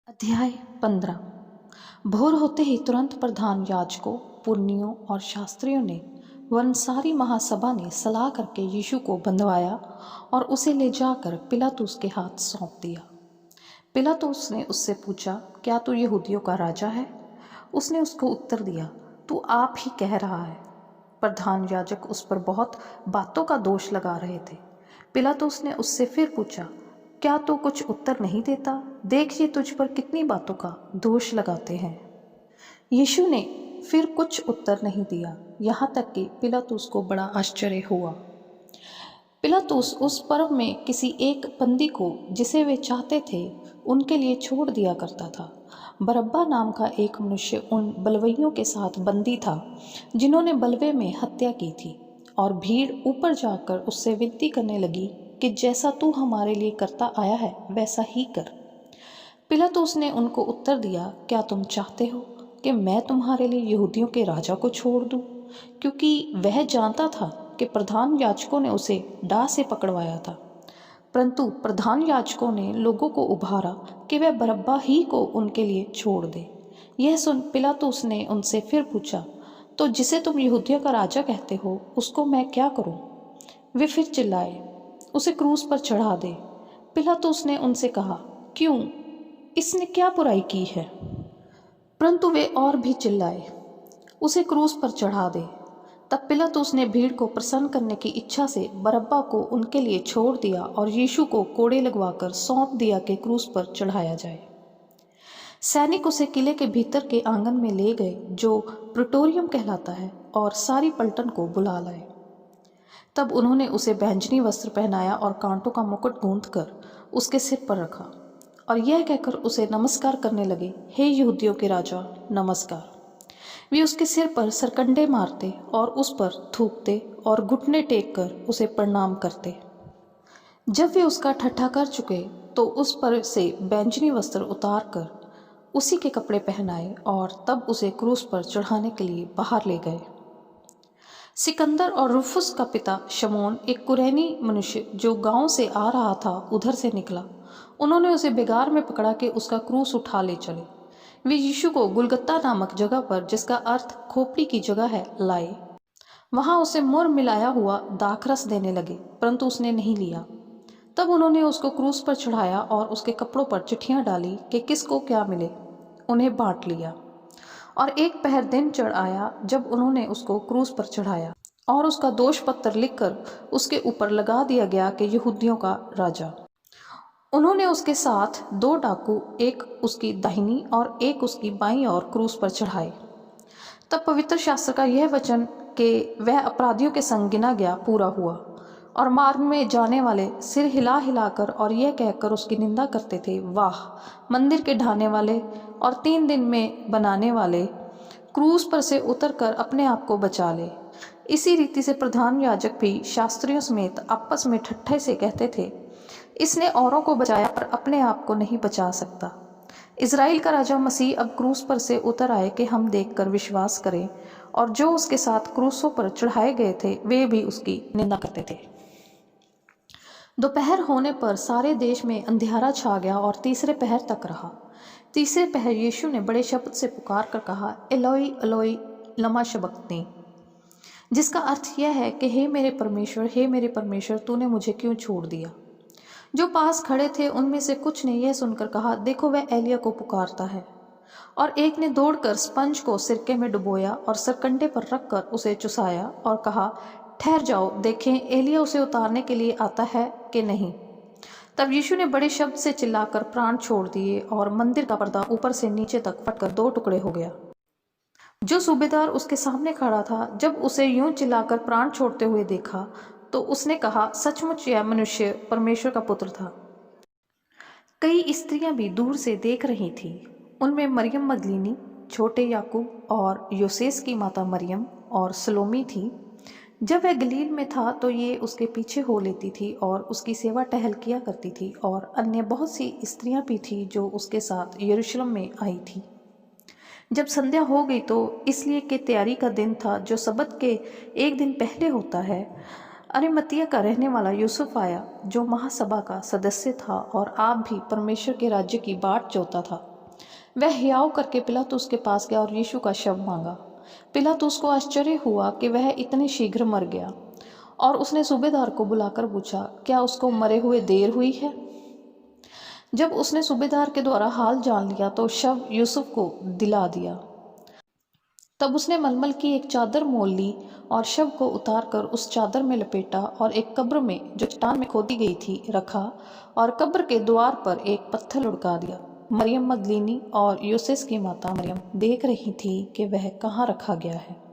अध्याय 15। भोर होते ही तुरंत प्रधान याजकों, पुरनियों और शास्त्रियों ने वंसारी महासभा ने सलाह करके यीशु को बंधवाया और उसे ले जाकर पिलातुस के हाथ सौंप दिया। पिलातुस ने उससे पूछा, क्या तू यहूदियों का राजा है? उसने उसको उत्तर दिया, तू आप ही कह रहा है। प्रधान याजक उस पर बहुत बातों का दोष लगा रहे थे। पिलातुस ने उससे फिर पूछा, क्या तू कुछ उत्तर नहीं देता? देख, ये तुझ पर कितनी बातों का दोष लगाते हैं। यीशु ने फिर कुछ उत्तर नहीं दिया, यहाँ तक कि पिलातुस को बड़ा आश्चर्य हुआ। पिलातुस उस पर्व में किसी एक बंदी को जिसे वे चाहते थे उनके लिए छोड़ दिया करता था। बरअब्बा नाम का एक मनुष्य उन बलवइयों के साथ बंदी था जिन्होंने बलवे में हत्या की थी, और भीड़ ऊपर जाकर उससे विनती करने लगी कि जैसा तू हमारे लिए करता आया है वैसा ही कर। पिलातुस ने उनको उत्तर दिया, क्या तुम चाहते हो कि मैं तुम्हारे लिए यहूदियों के राजा को छोड़ दूं? क्योंकि वह जानता था कि प्रधान याजकों ने उसे डाह से पकड़वाया था। परंतु प्रधान याजकों ने लोगों को उभारा कि वह बरअब्बा ही को उनके लिए छोड़ दे। यह सुन पिलातुस ने उनसे फिर पूछा, तो जिसे तुम यहूदियों का राजा कहते हो उसको मैं क्या करूं? वे फिर चिल्लाए, उसे क्रूस पर चढ़ा दे। पिलातुस ने उनसे कहा, क्यों? इसने क्या बुराई की है? परंतु वे और भी चिल्लाए, उसे क्रूस पर चढ़ा दे। तब पिलातुस ने भीड़ को प्रसन्न करने की इच्छा से बरअब्बा को उनके लिए छोड़ दिया और यीशु को कोड़े लगवाकर सौंप दिया कि क्रूस पर चढ़ाया जाए। सैनिक उसे किले के भीतर के आंगन में ले गए, जो प्रिटोरियम कहलाता है, और सारी पलटन को बुला लाए। तब उन्होंने उसे बैंजनी वस्त्र पहनाया और कांटों का मुकुट गूंथकर उसके सिर पर रखा, और यह कहकर उसे नमस्कार करने लगे, हे यहूदियों के राजा, नमस्कार। वे उसके सिर पर सरकंडे मारते और उस पर थूकते और घुटने टेक कर उसे प्रणाम करते। जब वे उसका ठट्ठा कर चुके तो उस पर से बैंजनी वस्त्र उतार कर उसी के कपड़े पहनाए और तब उसे क्रूस पर चढ़ाने के लिए बाहर ले गए। सिकंदर और रुफुस का पिता शमौन, एक कुरैनी मनुष्य जो गांव से आ रहा था, उधर से निकला। उन्होंने उसे बेगार में पकड़ा के उसका क्रूस उठा ले चले। वे यीशु को गुलगुता नामक जगह पर, जिसका अर्थ खोपड़ी की जगह है, लाए। वहां उसे मुर मिलाया हुआ दाखरस देने लगे, परंतु उसने नहीं लिया। तब उन्होंने उसको क्रूस पर चढ़ाया और उसके कपड़ों पर चिट्ठियां डाली कि किसको क्या मिले। उन्हें बांट लिया। और एक पहर दिन चढ़ आया जब उन्होंने उसको क्रूस पर चढ़ाया और उसका दोष पत्र लिखकर उसके ऊपर लगा दिया गया कि यहूदियों का राजा। उन्होंने उसके साथ 2 डाकू, एक उसकी दाहिनी और एक उसकी बाईं ओर, क्रूस पर चढ़ाए। तब पवित्र शास्त्र का यह वचन कि वह अपराधियों के संग गिना गया पूरा हुआ, और मार्ग में जाने वाले सिर हिला हिलाकर और यह कहकर उसकी निंदा करते थे, वाह, मंदिर के ढाने वाले और 3 दिन में बनाने वाले, क्रूस पर से उतरकर अपने आप को बचा ले। इसी रीति से प्रधान याजक भी शास्त्रियों समेत आपस में ठट्ठे से कहते थे, इसने औरों को बचाया पर अपने आप को नहीं बचा सकता। इज़राइल का राजा मसीह अब क्रूस पर से उतर आए कि हम देखकर विश्वास करें। और जो उसके साथ क्रूसों पर चढ़ाए गए थे वे भी उसकी निंदा करते थे। दोपहर होने पर सारे देश में अंधियारा छा गया और तीसरे पहर तक रहा। तीसरे पहर यीशु ने बड़े शब्द से पुकार कर कहा, एलोई एलोई लमा शबक्तनी, जिसका अर्थ यह है कि हे मेरे परमेश्वर, तूने मुझे क्यों छोड़ दिया। जो पास खड़े थे उनमें से कुछ ने यह सुनकर कहा, देखो, वह एलिया को पुकारता है। और एक ने दौड़कर स्पंज को सिरके में डुबोया और सरकंडे पर रखकर उसे चुसाया और कहा, ठहर जाओ, देखें एलिया उसे उतारने के लिए आता है कि नहीं। तब यीशु ने बड़े शब्द से चिल्लाकर प्राण छोड़ दिए और मंदिर का पर्दा ऊपर से नीचे तक फटकर 2 टुकड़े हो गया। जो सूबेदार उसके सामने खड़ा था, जब उसे यूं चिल्लाकर प्राण छोड़ते हुए देखा तो उसने कहा, सचमुच यह मनुष्य परमेश्वर का पुत्र था। कई स्त्रियां भी दूर से देख रही थीं। उनमें मरियम मगदलीनी, छोटे याकूब और योसेस की माता मरियम और सलोमी थी। जब वह गलील में था तो ये उसके पीछे हो लेती थी और उसकी सेवा टहल किया करती थी, और अन्य बहुत सी स्त्रियां भी थीं जो उसके साथ यरूशलेम में आई थी। जब संध्या हो गई तो इसलिए कि तैयारी का दिन था जो सबत के एक दिन पहले होता है, अरिमतिया का रहने वाला यूसुफ आया, जो महासभा का सदस्य था और आप भी परमेश्वर के राज्य की बाट जोता था। वह हियाव करके पिलातुस के पास गया और यीशु का शव मांगा। पिलातुस को आश्चर्य हुआ कि वह इतने शीघ्र मर गया, और उसने सूबेदार को बुलाकर पूछा, क्या उसको मरे हुए देर हुई है? जब उसने सूबेदार के द्वारा हाल जान लिया तो शव यूसुफ को दिला दिया। तब उसने मलमल की एक चादर मोल ली और शव को उतारकर उस चादर में लपेटा और एक कब्र में, जो चट्टान में खोदी गई थी, रखा, और कब्र के द्वार पर एक पत्थर लुढ़का दिया। मरियम मगदलीनी और यूसुफ की माता मरियम देख रही थी कि वह कहाँ रखा गया है।